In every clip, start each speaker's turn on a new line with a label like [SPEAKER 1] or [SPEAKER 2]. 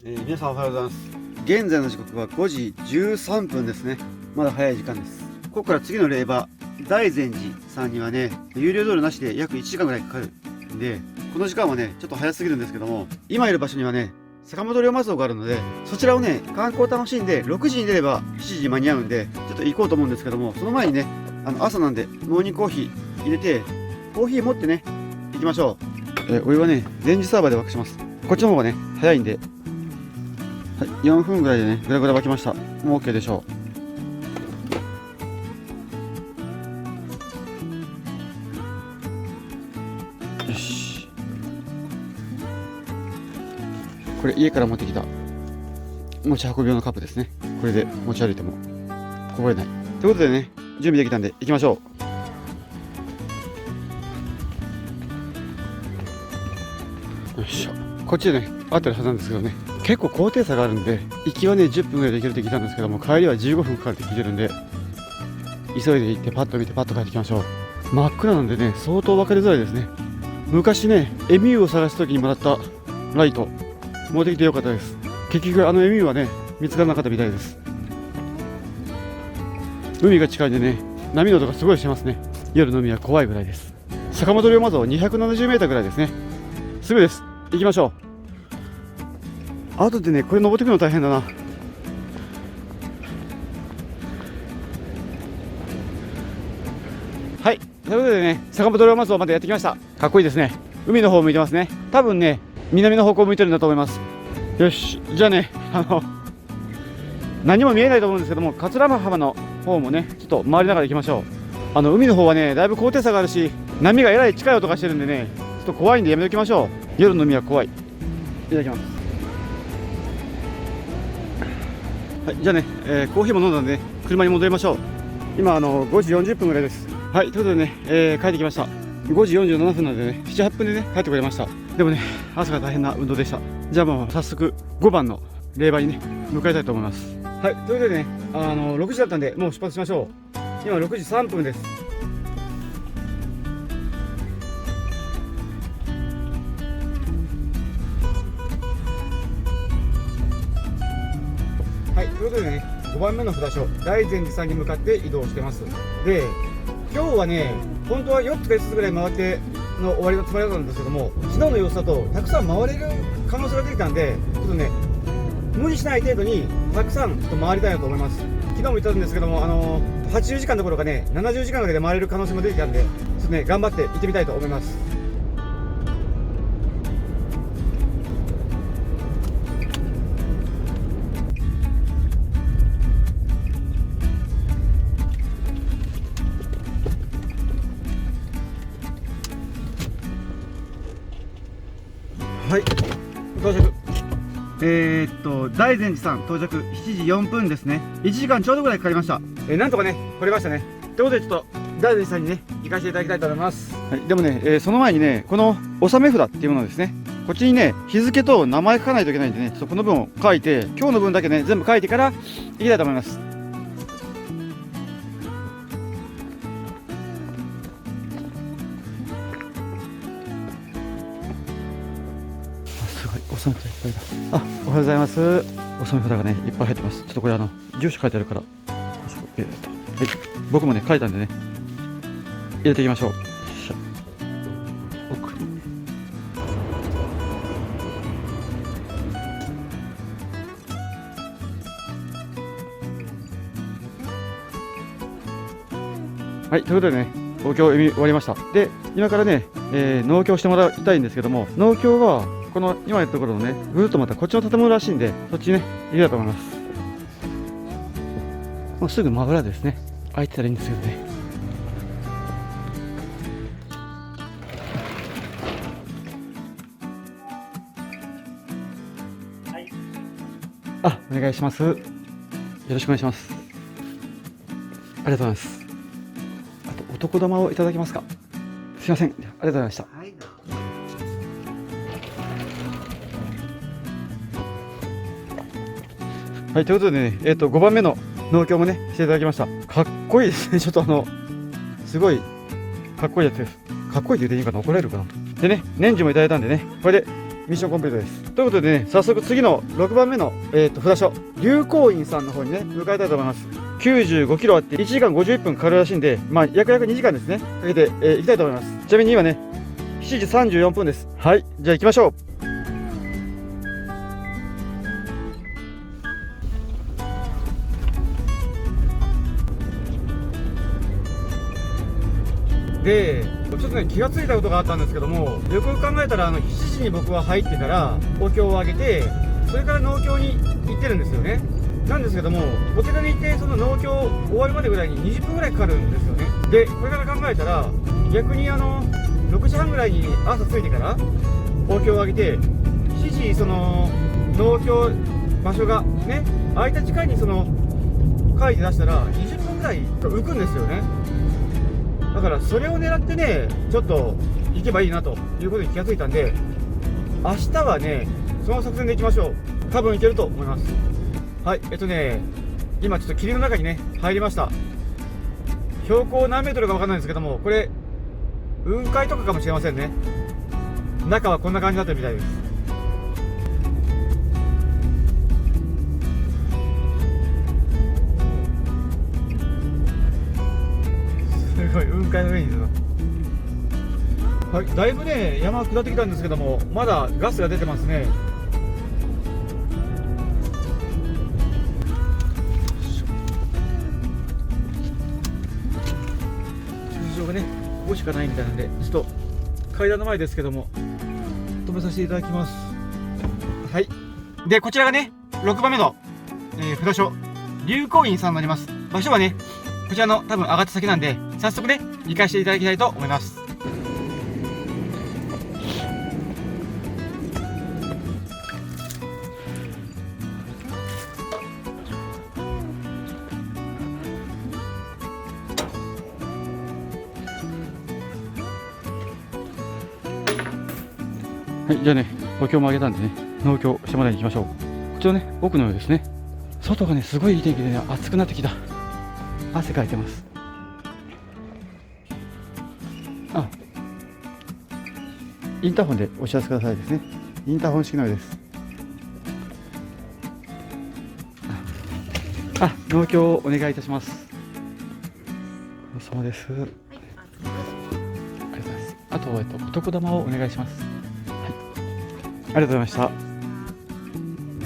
[SPEAKER 1] 皆さんおはようございます。現在の時刻は5時13分ですね。まだ早い時間です。ここから次の霊場、大善寺さんにはね、有料道路なしで約1時間ぐらいかかるんで、この時間はね、ちょっと早すぎるんですけども、今いる場所にはね、坂本龍馬像があるので、そちらをね、観光楽しんで、6時に出れば7時間に合うんで、ちょっと行こうと思うんですけども、その前にね、朝なんで、モーニングコーヒー入れて、コーヒー持ってね、行きましょう。お湯はね、電磁サーバーで沸かします。こっちの方がね、早いんで、はい、4分ぐらいでね、ぐらぐら沸きました。もう OK でしょう。よし。これ家から持ってきた持ち運び用のカップですね。これで持ち歩いてもこぼれない。ということでね、準備できたんで行きましょう。よいしょ。こっちでね、合ってるはずなんですけどね。結構高低差があるんで、行きはね10分ぐらいで行けるって聞いたんですけども、帰りは15分かかるって聞いてるんで、急いで行ってパッと見てパッと帰ってきましょう。真っ暗なんでね、相当分かりづらいですね。昔ね、エミューを探す時にもらったライト持ってきてよかったです。結局エミューはね、見つからなかったみたいです。海が近いんでね、波の音がすごいしてますね。夜の海は怖いぐらいです。坂本龍馬像 270m ぐらいですね。すぐです。行きましょう。あとでね、これ登ってくるの大変だな。はい、ということでね、坂本龍馬像までやってきました。かっこいいですね。海の方を向いてますね。多分ね、南の方向を向いてるんだと思います。よし、じゃあね、何も見えないと思うんですけども、桂浜の方もね、ちょっと回りながら行きましょう。海の方はね、だいぶ高低差があるし、波がえらい近い音がしてるんでね、ちょっと怖いんでやめておきましょう。夜の海は怖い。いただきます。はい、じゃあね、コーヒーも飲んだんで、ね、車に戻りましょう。今5時40分ぐらいです。はい、ということでね、帰ってきました。5時47分なのでね、7、8分でね、帰ってくれました。でもね、朝が大変な運動でした。じゃあもう早速5番の霊場にね、向かいたいと思います。はい、ということでね、6時だったんで、もう出発しましょう。今6時3分です。はい、ということでね、5番目の札所、大善寺さんに向かって移動してます。で、今日はね、本当は4つか5つぐらい回っての終わりのつもりだったんですけども、昨日の様子だとたくさん回れる可能性が出てきたんで、ちょっとね、無理しない程度にたくさんちょっと回りたいなと思います。昨日も言ったんですけども、80時間どころかね、70時間ぐらいで回れる可能性も出てきたんで、ちょっとね、頑張って行ってみたいと思います。はい、到着。大善寺さん到着7時4分ですね。1時間ちょうどぐらいかかりました。なんとかね、来れましたね。ということで、ちょっと大善寺さんにね、行かせていただきたいと思います。はい、でもね、その前にね、この納め札っていうものですね。こっちにね、日付と名前書かないといけないんでね、ちょっとこの分を書いて、今日の分だけね、全部書いてから行きたいと思います。すごい、納め札いっぱいだ。おはようございます。納め札がね、いっぱい入ってます。ちょっとこれ住所書いてあるから、はい、僕もね、書いたんでね、入れていきましょう。奥。はい、ということでね、農協読み終わりました。で、今からね、農協してもらいたいんですけども、農協は、この今やったところのね、ぐるっとまたこっちの建物らしいんで、そっちね、行きたいと思います。もうすぐ真裏ですね。空いてたらいいんですけどね。はい。お願いします。よろしくお願いします。ありがとうございます。あと、男玉をいただけますか。すいません。ありがとうございました。はい、ということでね、5番目の農協もね、していただきました。かっこいいですね。ちょっとすごい、かっこいいやつです。かっこいいって言っていいかな、怒られるかな。でね、年次もいただいたんでね、これでミッションコンプリートです。ということでね、早速次の6番目の、札所、龍光院さんの方にね、向かいたいと思います。95キロあって1時間51分かかるらしいんで、約2時間ですね、かけて、行きたいと思います。ちなみに今ね、7時34分です。はい、じゃあ行きましょう。で、ちょっとね、気がついたことがあったんですけども、よくよく考えたら、7時に僕は入ってからお経を上げて、それから農協に行ってるんですよね。なんですけども、お寺に行ってその農協終わるまでぐらいに20分ぐらいかかるんですよね。で、これから考えたら、逆に6時半ぐらいに朝着いてからお経を上げて、7時その農協場所がね、空いた時間にその書いて出したら20分ぐらい浮くんですよね。だからそれを狙ってね、ちょっと行けばいいなということに気がついたんで、明日はね、その作戦で行きましょう。多分行けると思います。はい、今ちょっと霧の中にね、入りました。標高何メートルか分かんないんですけども、これ、雲海とかかもしれませんね。中はこんな感じになってるみたいです。すごい、雲海の上にいるな。はい、だいぶね、山下ってきたんですけども、まだガスが出てますね。駐車場がね、ここしかないみたいなんで、ちょっと階段の前ですけども、止めさせていただきます。はい。で、こちらがね、6番目の、札所、龍光院さんになります。場所はね、こちらの多分上がった先なんで、早速ね、行かせていただきたいと思います。はい、じゃあね、お経もあげたんでね、農協下までに行きましょう。こちらね、奥のようですね。外がね、すごいいい天気でね、暑くなってきた。汗かいてます。あ、インターホンでお知らせくださいですね。インターホン式のようです。農協をお願いいたします。お疲れ様です。ありがとうございます。あと、お得玉をお願いします。ありがとうございました。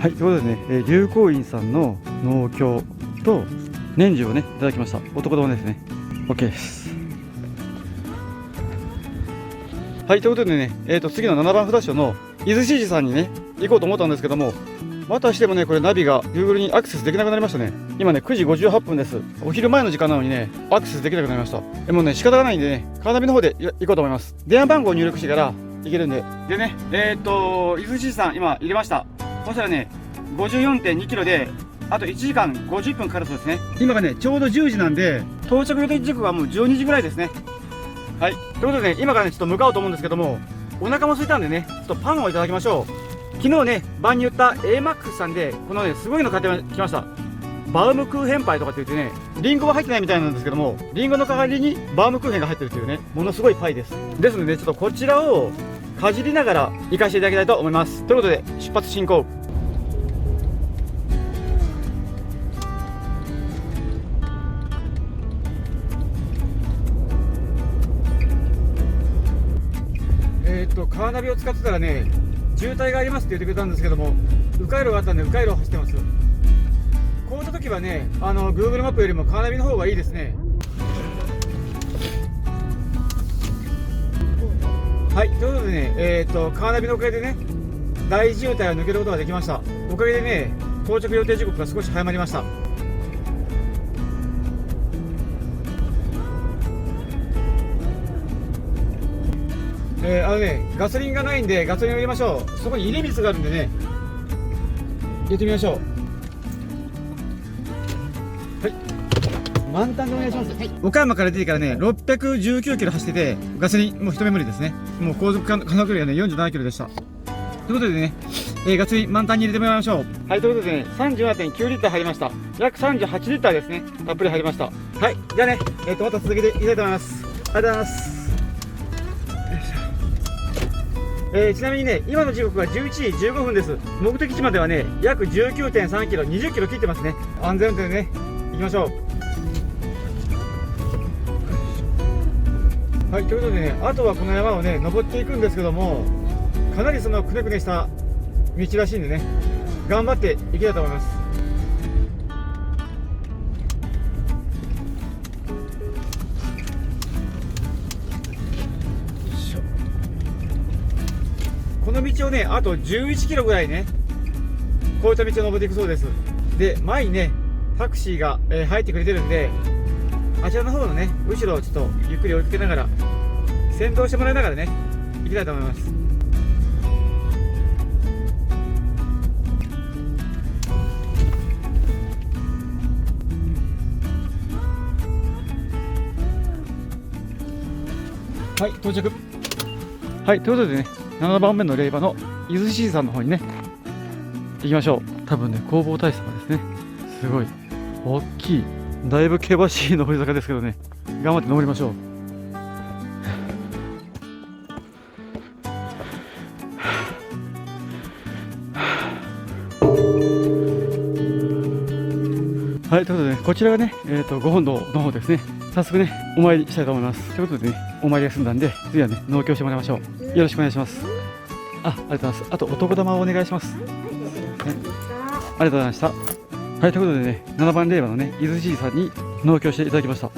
[SPEAKER 1] はい、ということでね、龍光院さんの農協と年中をね、いただきました。男玉ですね。OK です。はい、ということでね、次の7番札所の伊豆七寺さんにね、行こうと思ったんですけども、またしてもね、これナビが Google にアクセスできなくなりましたね。今ね、9時58分です。お昼前の時間なのにね、アクセスできなくなりました。でもね、仕方がないんでね、カーナビの方で行こうと思います。電話番号を入力してからいけるんで。でね、伊豆七寺さん、今入れました。そしたらね、54.2 キロで、あと1時間50分かかるそうですね。今がね、ちょうど10時なんで、到着予定時刻はもう12時ぐらいですね。はい。ということでね、今からね、ちょっと向かおうと思うんですけども、お腹も空いたんでね、ちょっとパンをいただきましょう。昨日ね、晩に言った AMAX さんで、このね、すごいの買ってきました。バウムクーヘンパイとかって言ってね、リンゴは入ってないみたいなんですけども、リンゴの代わりにバウムクーヘンが入ってるというね、ものすごいパイです。ですので、ちょっとこちらをかじりながら行かせていただきたいと思います。ということで、出発進行。カーナビを使ってたらね、渋滞がありますって言ってくれたんですけども、迂回路があったんで迂回路を走ってます。こういった時はね、Google マップよりもカーナビの方がいいですね。はい、ということでね、カーナビのおかげでね、大渋滞を抜けることができました。おかげでね、到着予定時刻が少し早まりました。ガソリンがないんでガソリンを入れましょう。そこに入れ水があるんでね、入れてみましょう。はい、満タンでお願いします。はい、岡山から出てからね、619キロ走ってて、ガソリンもう一目無理ですね。もう航続可能距離がね、47キロでした。ということでね、ガソリン満タンに入れてもらいましょう。はい、ということでね、37.9 リッター入りました。約38リッターですね、たっぷり入りました。はい、じゃあね、また続けていきたいと思います。ありがとうございます。ちなみにね、今の時刻は11時15分です。目的地まではね、約 19.3 キロ、20キロ切ってますね。安全運転でね、行きましょう。はい、ということでね、あとはこの山をね、登っていくんですけども、かなりそのくねくねした道らしいんでね、頑張っていきたいと思います。この道をね、あと11キロぐらいね、こういった道を登っていくそうです。で、前にね、タクシーが、入ってくれてるんで、あちらの方のね、後ろをちょっとゆっくり追いかけながら、先導してもらいながらね、行きたいと思います。はい、到着。はい、ということでね、7番目の霊場の伊豆シーさんの方にね、行きましょう。多分ね、弘法大師様ですね。すごい大きい、だいぶ険しい登り坂ですけどね、頑張って登りましょう。はい、ということでね、こちらがね、ご本堂の方ですね。早速ね、お参りしたいと思います。ということでね、お参りが済んだんで、次はね、納経してもらいましょう。よろしくお願いします。ありがとうございます。あと、男玉をお願いします。ね、ありがとうございました。はい、ということでね、7番霊場のね、伊豆じいさんに納経していただきました。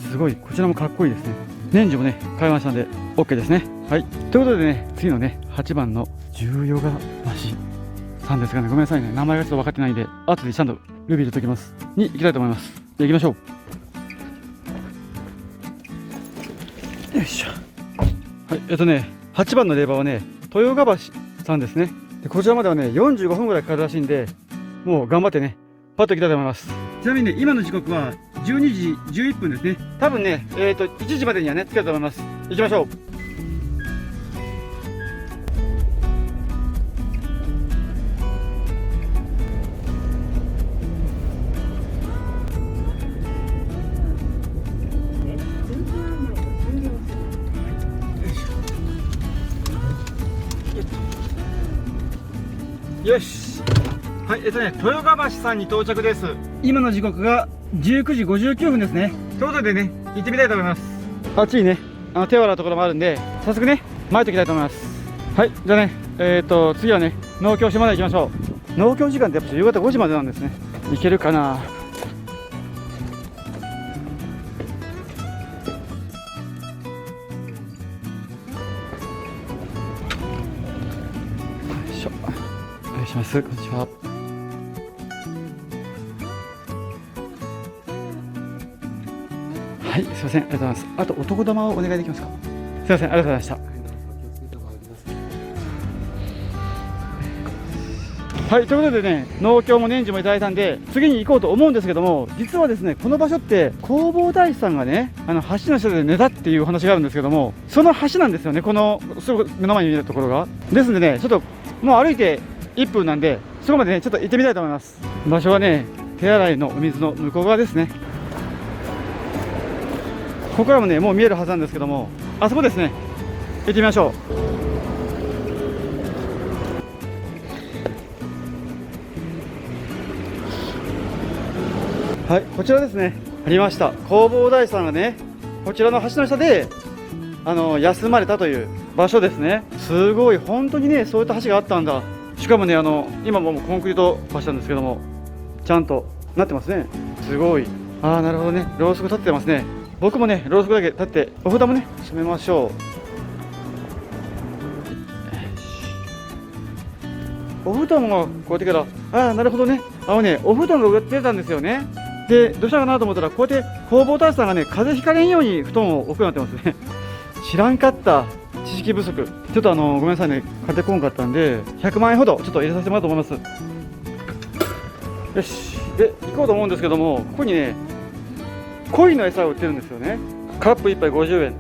[SPEAKER 1] すごい、こちらもかっこいいですね。年中もね、買いましたんで、OK ですね。はい、ということでね、次のね、8番の重ヨガ橋さんですがね、ごめんなさいね、名前がちょっと分かってないんで、後でちゃんとルビー入れておきます。に行きたいと思います。じゃあ行きましょう。よいしょ。はい、8番の霊場はね、豊川橋さんですね。でこちらまではね、45分ぐらいかかるらしいんで、もう頑張ってね、パッと行きたいと思います。ちなみにね、今の時刻は12時11分ですね。多分ね、1時までにはね、着けると思います。行きましょう。よし。はい、豊川橋さんに到着です。今の時刻が19時59分ですね。ということでね、行ってみたいと思います。あっちにね、手を洗うところもあるんで、早速ね、前と行きたいと思います。はい、じゃあね、次はね、農協市まで行きましょう。農協時間ってやっぱ夕方5時までなんですね。行けるかな。お願いします。こんにちは。はい、すいません、ありがとうございます。あと男玉をお願いできますか。すいません、ありがとうございました。はい、ということでね、農協も年中もいただいたんで、次に行こうと思うんですけども、実はですね、この場所って弘法大師さんがね、橋の下で寝たっていう話があるんですけども、その橋なんですよね、このすぐ目の前に見えるところが。ですんでね、ちょっともう歩いて1分なんで、そこまでね、ちょっと行ってみたいと思います。場所はね、手洗いのお水の向こう側ですね。ここからもね、もう見えるはずなんですけども、あそこですね、行ってみましょう。はい、こちらですね、ありました。弘法大師さんがね、こちらの橋の下で休まれたという場所ですね。すごい、本当にね、そういった橋があったんだ。しかもね、今もコンクリート橋なんですけども、ちゃんとなってますね。すごい。なるほどね、ろうそく立ってますね。僕もね、ろうそくだけ立って、お札もね、閉めましょう。お布団がこうやってから、なるほどね、お布団が売ってたんですよね。で、どうしたかなと思ったら、こうやって弘法大師さんがね、風邪ひかれんように布団を置くようになってますね。知らんかった。知識不足。ちょっとごめんなさいね、買ってこんかったんで、100万円ほどちょっと入れさせてもらおうと思います。よし。で、行こうと思うんですけども、ここにね、鯉の餌を売ってるんですよね。カップ1杯50円。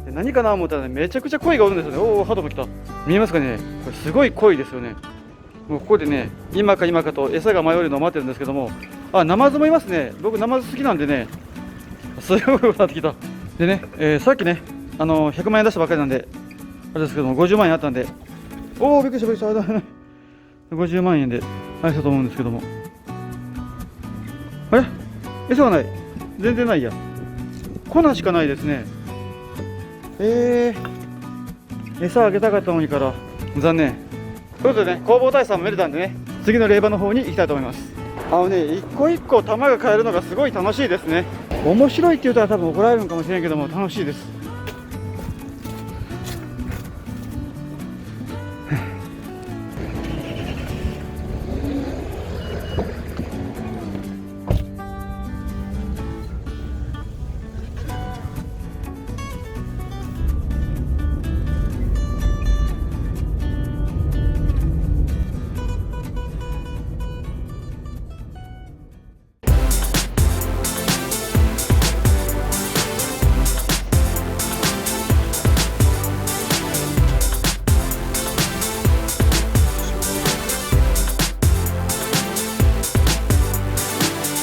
[SPEAKER 1] で何かなと思ったらね、めちゃくちゃ鯉がおるんですよね。おお、ハトも来た。見えますかね、これすごい鯉ですよね。もうここでね、今か今かと餌が迷えるのを待ってるんですけども、ナマズもいますね。僕ナマズ好きなんでね、すごいことなってきた。でね、さっきね、100万円出したばっかりなんで、あれですけども、50万円あったんで、おお、びっくりしたびっくりした。50万円で入ったと思うんですけども、あれ、餌がない、全然ないや、粉しかないですね。餌あげたかったのにから残念。ということでね、弘法大さんも見れたんでね、次の霊場の方に行きたいと思います。一個一個玉が変えるのがすごい楽しいですね。面白いって言うたら多分怒られるのかもしれんけども、楽しいです。